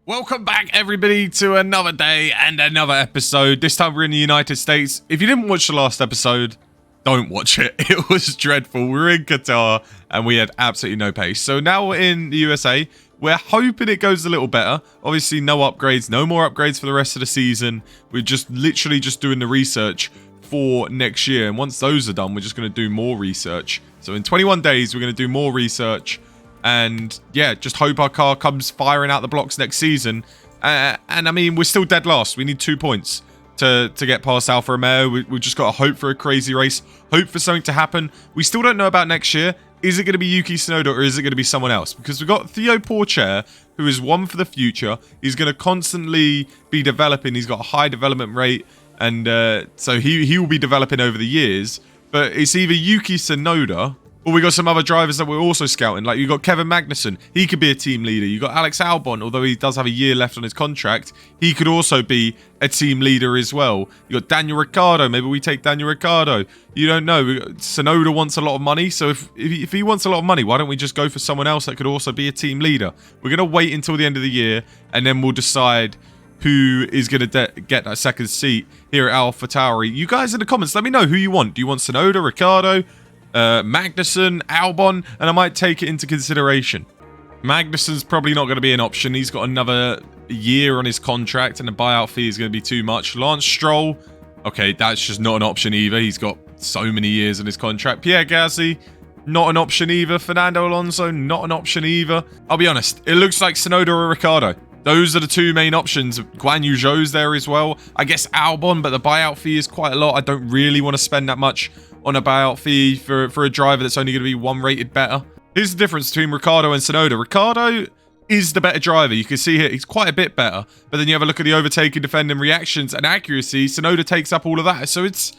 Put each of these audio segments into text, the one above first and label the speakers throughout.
Speaker 1: Welcome back, everybody, to another day and another episode. This time we're in the United States. If you didn't watch the last episode, don't watch it. It was dreadful. We were in Qatar and we had absolutely no pace. So now we're in the USA. We're hoping it goes a little better. Obviously, no upgrades, no more upgrades for the rest of the season. We're just literally just doing the research for next year. And once those are done, we're just going to do more research. So in 21 days, we're going to do more research. And yeah, just hope our car comes firing out the blocks next season. And I mean, we're still dead last. We need 2 points to get past Alfa Romeo. We've just got to hope for a crazy race. Hope for something to happen. We still don't know about next year. Is it going to be Yuki Tsunoda or is it going to be someone else? Because we've got Theo Pourchaire, who is one for the future. He's going to constantly be developing. He's got a high development rate. And so he will be developing over the years. But it's either Yuki Tsunoda, or we got some other drivers that we're also scouting. Like, you got Kevin Magnussen. He could be a team leader. You got Alex Albon, although he does have a year left on his contract. He could also be a team leader as well. You got Daniel Ricciardo. Maybe we take Daniel Ricciardo. You don't know. Tsunoda wants a lot of money. So if he wants a lot of money, why don't we just go for someone else that could also be a team leader? We're going to wait until the end of the year, and then we'll decide who is going to get that second seat here at Alpha Tauri. You guys in the comments, let me know who you want. Do you want Tsunoda, Ricciardo, Magnussen, Albon? And I might take it into consideration. Magnussen's probably not going to be an option. He's got another year on his contract and the buyout fee is going to be too much. Lance Stroll, okay, that's just not an option either. He's got so many years on his contract. Pierre Gasly, not an option either. Fernando Alonso, not an option either. I'll be honest, it looks like Tsunoda or Ricciardo. Those are the two main options. Guan Yu Zhou's there as well. I guess Albon, but the buyout fee is quite a lot. I don't really want to spend that much on a buyout fee for a driver that's only going to be one rated better. Here's the difference between Ricciardo and Tsunoda. Ricciardo is the better driver. You can see here, he's quite a bit better. But then you have a look at the overtaking, defending, reactions, and accuracy. Tsunoda takes up all of that. So it's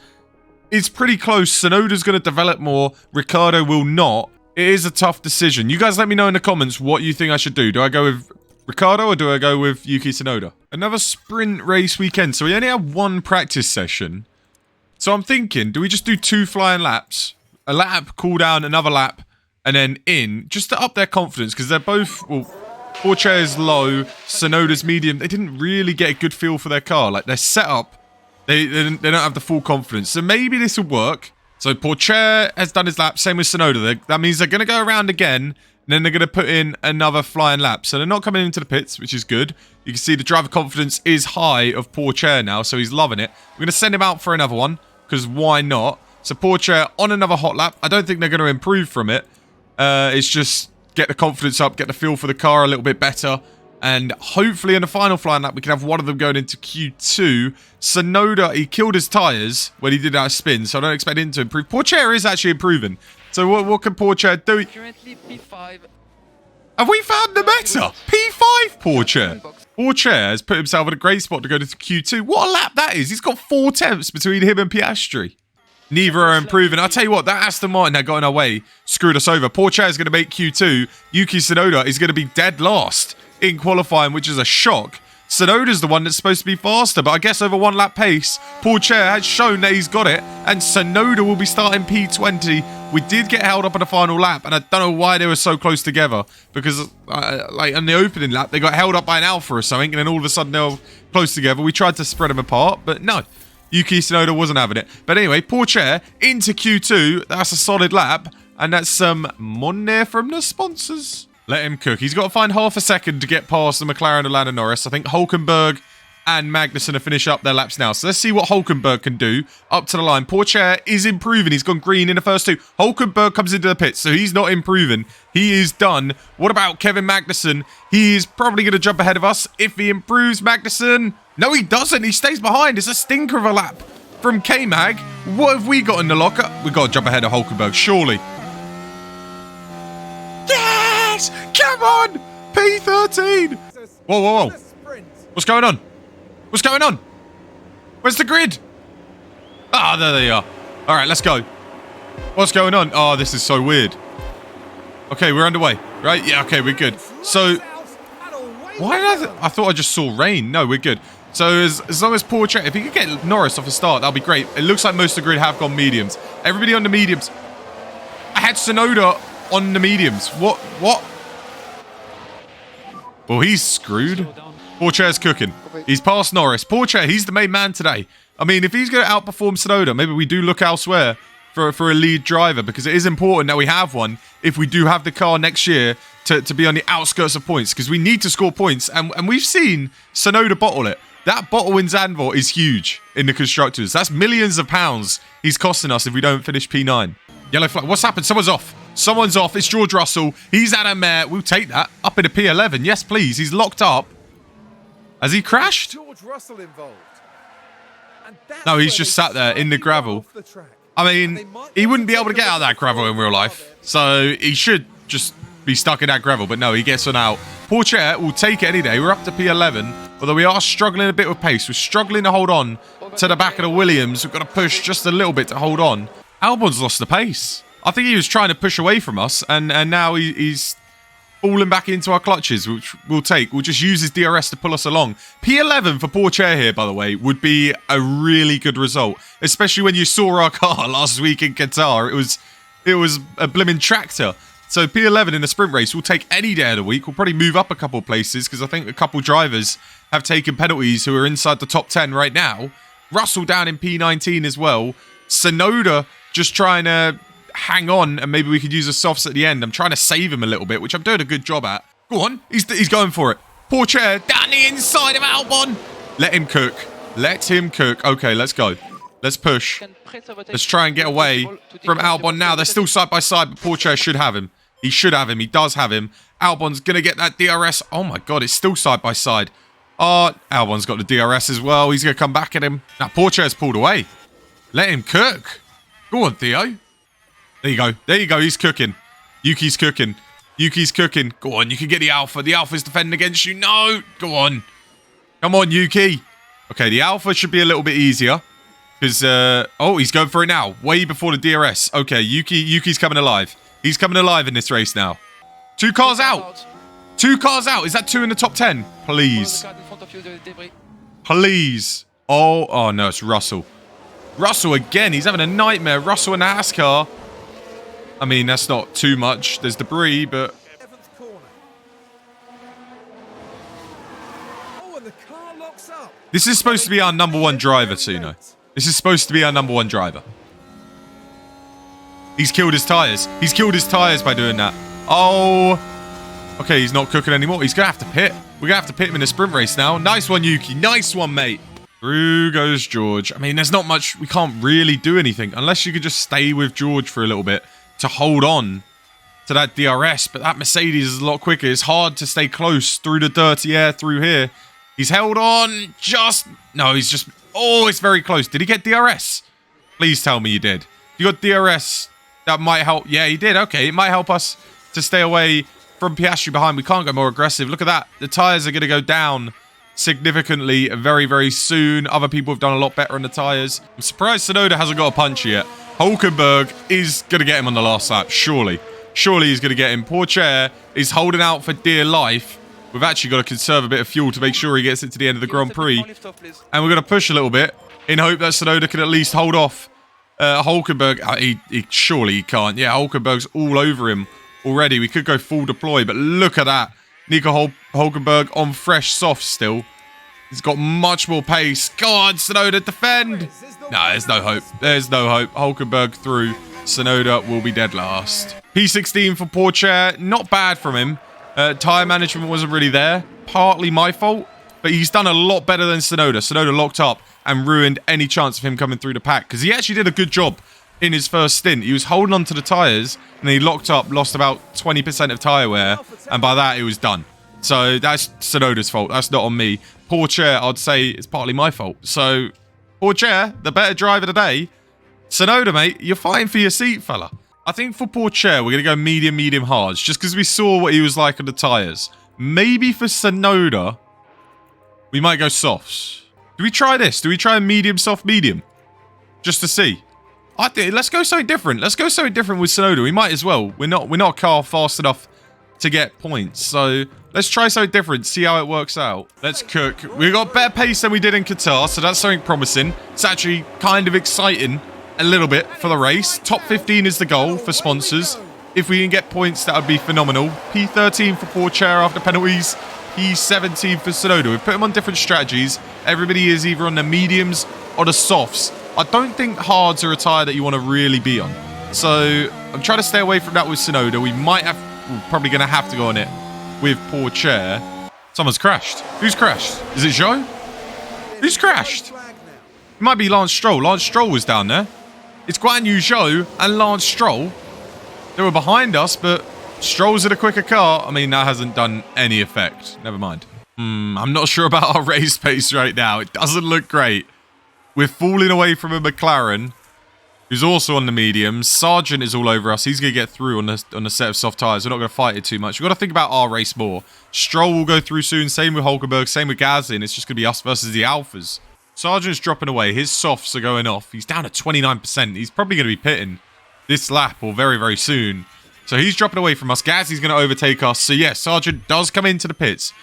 Speaker 1: pretty close. Tsunoda's going to develop more. Ricciardo will not. It is a tough decision. You guys let me know in the comments what you think I should do. Do I go with Ricciardo or do I go with Yuki Tsunoda? Another sprint race weekend. So we only have one practice session. So I'm thinking, do we just do 2 flying laps? A lap, cool down, another lap, and then in, just to up their confidence, because they're both, well, Pourchaire's low, Tsunoda's medium. They didn't really get a good feel for their car. Like, their setup, they don't have the full confidence. So maybe this will work. So Pourchaire has done his lap, same with Tsunoda. That means they're going to go around again, and then they're going to put in another flying lap. So they're not coming into the pits, which is good. You can see the driver confidence is high of Pourchaire now, so he's loving it. We're going to send him out for another one, because why not? So Pourchaire on another hot lap. I don't think they're going to improve from it. It's just get the confidence up, get the feel for the car a little bit better. And hopefully in the final flying lap, we can have one of them going into Q2. Tsunoda, he killed his tyres when he did that spin, so I don't expect him to improve. Pourchaire is actually improving. So what can Pourchaire do?
Speaker 2: Currently P5.
Speaker 1: Have we found the meta? P5 Pourchaire. Pourchaire has put himself in a great spot to go to Q2. What a lap that is. He's got 4 tenths between him and Piastri. Neither are improving. I'll tell you what, that Aston Martin that got in our way screwed us over. Pourchaire is going to make Q2. Yuki Tsunoda is going to be dead last in qualifying, which is a shock. Tsunoda's the one that's supposed to be faster, but I guess over 1 lap pace, Pourchaire has shown that he's got it, and Tsunoda will be starting P20. We did get held up on the final lap, and I don't know why they were so close together, because like on the opening lap, they got held up by an Alpha or something, and then all of a sudden they were close together. We tried to spread them apart, but no. Yuki Tsunoda wasn't having it. But anyway, Pourchaire into Q2. That's a solid lap, and that's some money from the sponsors. Let him cook. He's got to find half a second to get past the McLaren of Lando Norris. I think Hulkenberg and Magnussen to finish up their laps now. So let's see what Hulkenberg can do up to the line. Pourchaire is improving. He's gone green in the first 2. Hulkenberg comes into the pits, so he's not improving. He is done. What about Kevin Magnussen? He is probably going to jump ahead of us if he improves. Magnussen. No, he doesn't. He stays behind. It's a stinker of a lap from K-Mag. What have we got in the locker? We've got to jump ahead of Hulkenberg, surely. Yes! Come on! P13! Whoa, whoa, whoa. What's going on? What's going on? Where's the grid? Ah, there they are. All right, let's go. What's going on? Oh, this is so weird. Okay, we're underway, right? Yeah, okay, we're good. So, why did I thought I just saw rain. No, we're good. So, as long as Pourchaire, if he could get Norris off a start, that'll be great. It looks like most of the grid have gone mediums. Everybody on the mediums. I had Tsunoda on the mediums. What? Well, he's screwed. Pourchaire's cooking. He's past Norris. Pourchaire, he's the main man today. I mean, if he's going to outperform Tsunoda, maybe we do look elsewhere for a lead driver, because it is important that we have one if we do have the car next year to be on the outskirts of points, because we need to score points. And we've seen Tsunoda bottle it. That bottle in Zandvoort is huge in the constructors. That's millions of pounds he's costing us if we don't finish P9. Yellow flag. What's happened? Someone's off. Someone's off. It's George Russell. He's at a mare. We'll take that. Up into P11. Yes, please. He's locked up. Has he crashed?
Speaker 2: George Russell involved.
Speaker 1: No, he's just sat there in the gravel. I mean, he wouldn't be able to get out of that gravel in real life. So he should just be stuck in that gravel. But no, he gets on out. Pourchaire will take it any day. We're up to P11. Although we are struggling a bit with pace. We're struggling to hold on to the back of the Williams. We've got to push just a little bit to hold on. Albon's lost the pace. I think he was trying to push away from us. And now he's falling back into our clutches, which we'll take. We'll just use his DRS to pull us along. P11 for Pourchaire here, by the way, would be a really good result. Especially when you saw our car last week in Qatar. It was a blimmin' tractor. So P11 in the sprint race, we'll take any day of the week. We'll probably move up a couple of places because I think a couple drivers have taken penalties who are inside the top 10 right now. Russell down in P19 as well. Tsunoda just trying to hang on, and maybe we could use a softs at the end. I'm trying to save him a little bit, which I'm doing a good job at. Go on. He's going for it. Pourchaire down the inside of Albon. Let him cook. Let him cook. Okay, let's go. Let's push. Let's try and get away from Albon now. They're still side by side, but Pourchaire should have him. He should have him. He does have him. Albon's going to get that DRS. Oh, my God. It's still side by side. Oh, Albon's got the DRS as well. He's going to come back at him. Now, Pourchaire's pulled away. Let him cook. Go on, Theo. There you go. There you go. He's cooking. Yuki's cooking. Yuki's cooking. Go on. You can get the Alpha. The Alpha's defending against you. No. Go on. Come on, Yuki. Okay, the Alpha should be a little bit easier. Because, oh, he's going for it now. Way before the DRS. Okay, Yuki's coming alive. He's coming alive in this race now. 2 cars out. 2 cars out. Is that 2 in the top 10? Please. Please. Oh, no, it's Russell. Russell again. He's having a nightmare. Russell in the Haas car. I mean, that's not too much. There's debris, but... This is supposed to be our number 1 driver, Tsuno. This is supposed to be our number 1 driver. He's killed his tyres. He's killed his tyres by doing that. Oh. Okay, he's not cooking anymore. He's going to have to pit. We're going to have to pit him in a sprint race now. Nice one, Yuki. Nice one, mate. Through goes George. I mean, there's not much. We can't really do anything unless you could just stay with George for a little bit to hold on to that DRS. But that Mercedes is a lot quicker. It's hard to stay close through the dirty air through here. He's held on just... No, he's just... Oh, it's very close. Did he get DRS? Please tell me you did. If you got DRS, that might help. Yeah, he did. Okay, it might help us to stay away from Piastri behind. We can't go more aggressive. Look at that. The tyres are going to go down significantly very, very soon. Other people have done a lot better on the tyres. I'm surprised Tsunoda hasn't got a punch yet. Hulkenberg is going to get him on the last lap. Surely. Surely he's going to get him. Pourchaire is holding out for dear life. We've actually got to conserve a bit of fuel to make sure he gets it to the end of the Grand Prix. And we're going to push a little bit in hope that Tsunoda can at least hold off Hulkenberg. Surely he can't. Yeah, Hulkenberg's all over him already. We could go full deploy, but look at that. Nico Hulkenberg on fresh soft still. He's got much more pace. Go on, Tsunoda, defend. No, there's no hope. There's no hope. Hulkenberg through. Tsunoda will be dead last. P16 for Pourchaire. Not bad from him. Tyre management wasn't really there. Partly my fault, but he's done a lot better than Tsunoda. Tsunoda locked up and ruined any chance of him coming through the pack because he actually did a good job in his first stint. He was holding on to the tyres and then he locked up, lost about 20% of tyre wear, and by that it was done. So that's Tsunoda's fault. That's not on me. Pourchaire, I'd say it's partly my fault. So Pourchaire, the better driver today. Tsunoda, mate, you're fighting for your seat, fella. I think for Pourchaire, we're going to go medium, medium hards, just because we saw what he was like on the tyres. Maybe for Tsunoda, we might go softs. Do we try this? Do we try a medium, soft, medium? Just to see. I think let's go something different. Let's go something different with Tsunoda. We might as well. We're not a car fast enough to get points. So let's try something different, see how it works out. Let's cook. We got better pace than we did in Qatar, so that's something promising. It's actually kind of exciting. A little bit for the race. Top 15 is the goal for sponsors. If we can get points, that would be phenomenal. P13 for Pourchaire after penalties. P17 for Tsunoda. We've put him on different strategies. Everybody is either on the mediums or the softs. I don't think hards are a tyre that you want to really be on. So I'm trying to stay away from that with Tsunoda. We're probably going to have to go on it with Pourchaire. Someone's crashed. Who's crashed? Is it Zhou? Who's crashed? It might be Lance Stroll. Lance Stroll was down there. It's Guan Yu Zhou and Lance Stroll. They were behind us, but Stroll's in a quicker car. I mean, that hasn't done any effect. Never mind. I'm not sure about our race pace right now. It doesn't look great. We're falling away from a McLaren, who's also on the mediums. Sargent is all over us. He's going to get through on a set of soft tyres. We're not going to fight it too much. We've got to think about our race more. Stroll will go through soon. Same with Hulkenberg. Same with Gasly. And it's just going to be us versus the Alphas. Sargent's dropping away. His softs are going off. He's down at 29%. He's probably going to be pitting this lap or very, very soon. So he's dropping away from us. Gasly's going to overtake us. So yes, Sargent does come into the pits.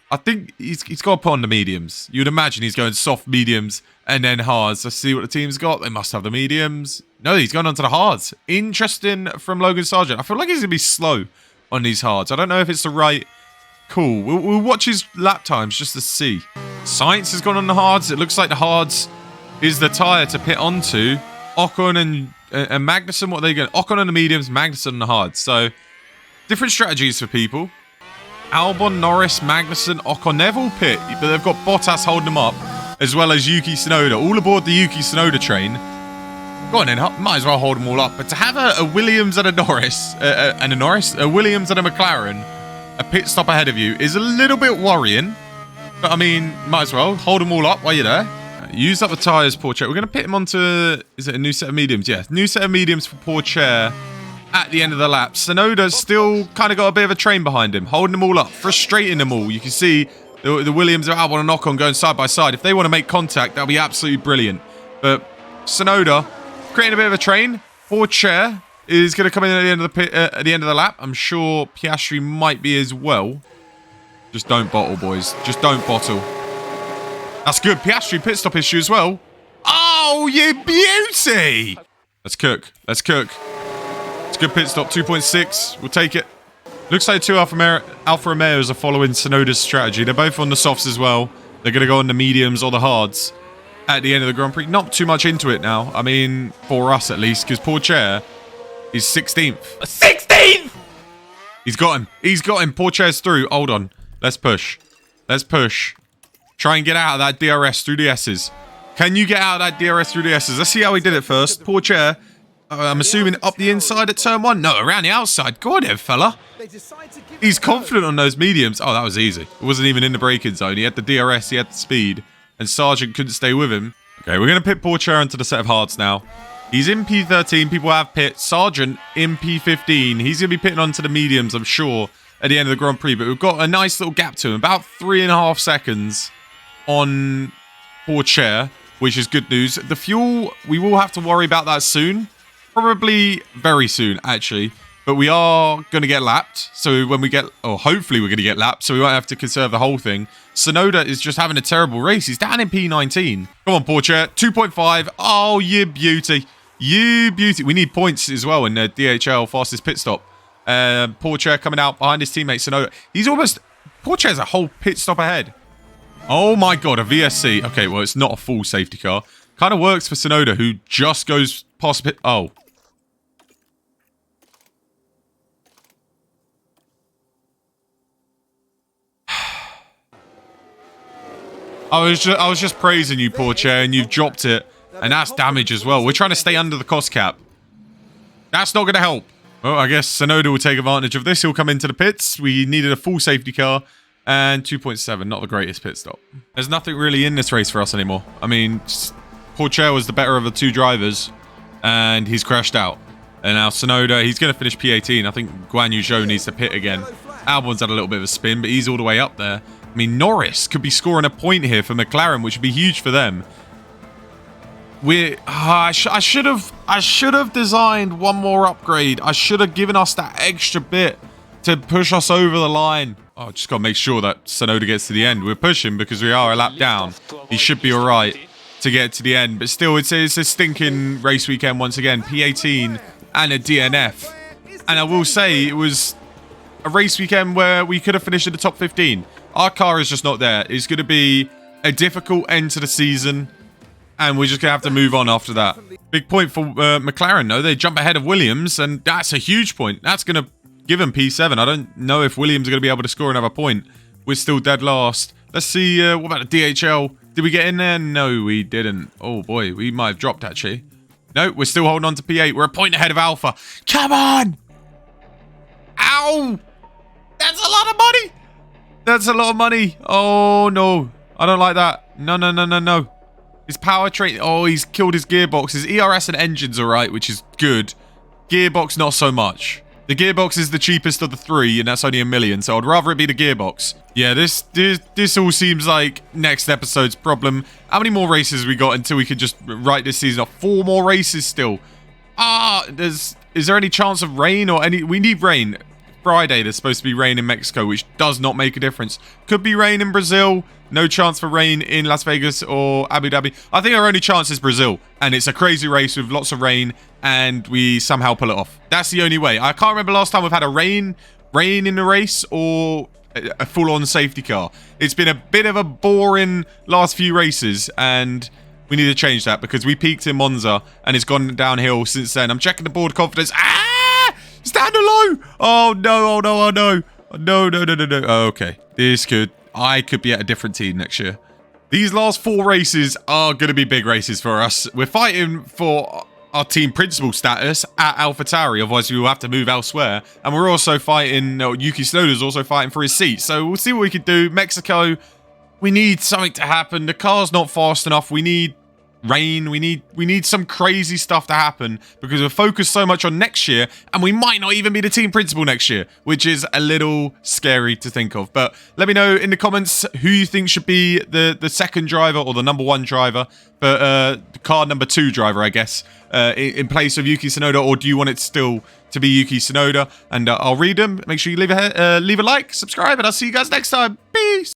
Speaker 1: I think he's got to put on the mediums. You'd imagine he's going soft, mediums, and then hards. Let's see what the team's got. They must have the mediums. No, he's going on to the hards. Interesting from Logan Sargent. I feel like he's going to be slow on these hards. I don't know if it's the right call. We'll watch his lap times just to see. Science has gone on the hards. It looks like the hards is the tyre to pit onto. Ocon and Magnussen, what are they going? Ocon on the mediums, Magnussen on the hards. So, different strategies for people. Albon, Norris, Magnussen, Ocon, they've all pit, but they've got Bottas holding them up, as well as Yuki Tsunoda, all aboard the Yuki Tsunoda train. Go on then, might as well hold them all up. But to have a Williams and a Norris, a Williams and a McLaren, a pit stop ahead of you is a little bit worrying. But I mean, might as well hold them all up while you're there. Use up the tyres, Pourchaire. We're going to pit him onto, is it a new set of mediums? Yeah, new set of mediums for Pourchaire at the end of the lap. Tsunoda's still kind of got a bit of a train behind him, holding them all up, frustrating them all. You can see the Williams are Albon and Ocon going side by side. If they want to make contact, that'll be absolutely brilliant. But Tsunoda creating a bit of a train. Pourchaire is going to come in at the end of the pit, at the end of the lap. I'm sure Piastri might be as well. Just don't bottle, boys. Just don't bottle. That's good. Piastri pit stop issue as well. Oh, you beauty! Let's cook. Let's cook. It's a good pit stop. 2.6. We'll take it. Looks like two Alfa Romeos are following Tsunoda's strategy. They're both on the softs as well. They're going to go on the mediums or the hards at the end of the Grand Prix. Not too much into it now. I mean, for us at least, because Pourchaire is 16th. 16th! He's got him. He's got him. Pourchaire's through. Hold on. Let's push. Let's push. Try and get out of that DRS through the S's. Can you get out of that DRS through the S's? Let's see how he did it first. Pourchaire, I'm assuming up the inside at turn 1. No, around the outside. Go on then, fella. He's confident on those mediums. Oh, that was easy. It wasn't even in the braking zone. He had the DRS, he had the speed, and Sargent couldn't stay with him. Okay, we're going to pit Pourchaire into the set of hards now. He's in P13. People have pit. Sargent in P15. He's going to be pitting onto the mediums, I'm sure, at the end of the Grand Prix. But we've got a nice little gap to him. About 3.5 seconds on Pourchaire, which is good news. The fuel, we will have to worry about that soon. Probably very soon, actually. But we are going to get lapped. So when we get, or hopefully we're going to get lapped, so we won't have to conserve the whole thing. Tsunoda is just having a terrible race. He's down in P19. Come on, Pourchaire. 2.5. Oh, you beauty. You beauty. We need points as well in the DHL fastest pit stop. Pourchaire coming out behind his teammate Tsunoda. He's almost, Pourchaire's a whole pit stop ahead. Oh my god, a VSC. Okay, well, it's not a full safety car. Kind of works for Tsunoda, who just goes past pit. Oh. I was just praising you, Pourchaire, and you've dropped it. And that's damage as well. We're trying to stay under the cost cap. That's not going to help. Well, I guess Tsunoda will take advantage of this. He'll come into the pits. We needed a full safety car. And 2.7, not the greatest pit stop. There's nothing really in this race for us anymore. I mean, Pourchaire was the better of the two drivers, and he's crashed out. And now Tsunoda, he's going to finish P18. I think Guan Yu Zhou needs to pit again. Albon's had a little bit of a spin, but he's all the way up there. I mean, Norris could be scoring a point here for McLaren, which would be huge for them. I should have designed one more upgrade. I should have given us that extra bit to push us over the line. Oh, just got to make sure that Tsunoda gets to the end. We're pushing because we are a lap down. He should be all right to get to the end. But still, it's a stinking race weekend once again. P18 and a DNF. And I will say it was a race weekend where we could have finished in the top 15. Our car is just not there. It's going to be a difficult end to the season, and we're just going to have to move on after that. Big point for McLaren, though. They jump ahead of Williams, and that's a huge point. That's going to give them P7. I don't know if Williams are going to be able to score another point. We're still dead last. Let's see, what about the DHL? Did we get in there? No, we didn't. Oh, boy, we might have dropped, actually. No, we're still holding on to P8. We're a point ahead of Alpha. Come on! Ow! That's a lot of money! That's a lot of money. Oh, no. I don't like that. No, no, no, no, no. His powertrain... Oh, he's killed his gearbox. His ERS and engine's all right, which is good. Gearbox, not so much. The gearbox is the cheapest of the three, and that's only $1 million, so I'd rather it be the gearbox. Yeah, this all seems like next episode's problem. How many more races we got until we could just write this season off? 4 more races still. Is there any chance of rain or any... We need rain. Friday, there's supposed to be rain in Mexico, which does not make a difference. Could be rain in Brazil. No chance for rain in Las Vegas or Abu Dhabi. I think our only chance is Brazil, and it's a crazy race with lots of rain, and we somehow pull it off. That's the only way. I can't remember last time we've had a rain in the race or a full-on safety car. It's been a bit of a boring last few races, and we need to change that because we peaked in Monza, and it's gone downhill since then. I'm checking the board confidence. It's down to low. Oh, no, oh, no, oh, no. No, no, no, no, no. Oh, okay. This could... I could be at a different team next year. These last 4 races are going to be big races for us. We're fighting for our team principal status at Alpha Tauri, otherwise we will have to move elsewhere. And we're also fighting... Yuki Tsunoda's also fighting for his seat. So we'll see what we can do. Mexico, we need something to happen. The car's not fast enough. We need... rain. We need some crazy stuff to happen because we're focused so much on next year, and we might not even be the team principal next year, which is a little scary to think of. But let me know in the comments who you think should be the second driver or the number 1 driver, but the car number 2 driver, I guess, in place of Yuki Tsunoda, or do you want it still to be Yuki Tsunoda? And I'll read them. Make sure you leave a like, subscribe, and I'll see you guys next time. Peace.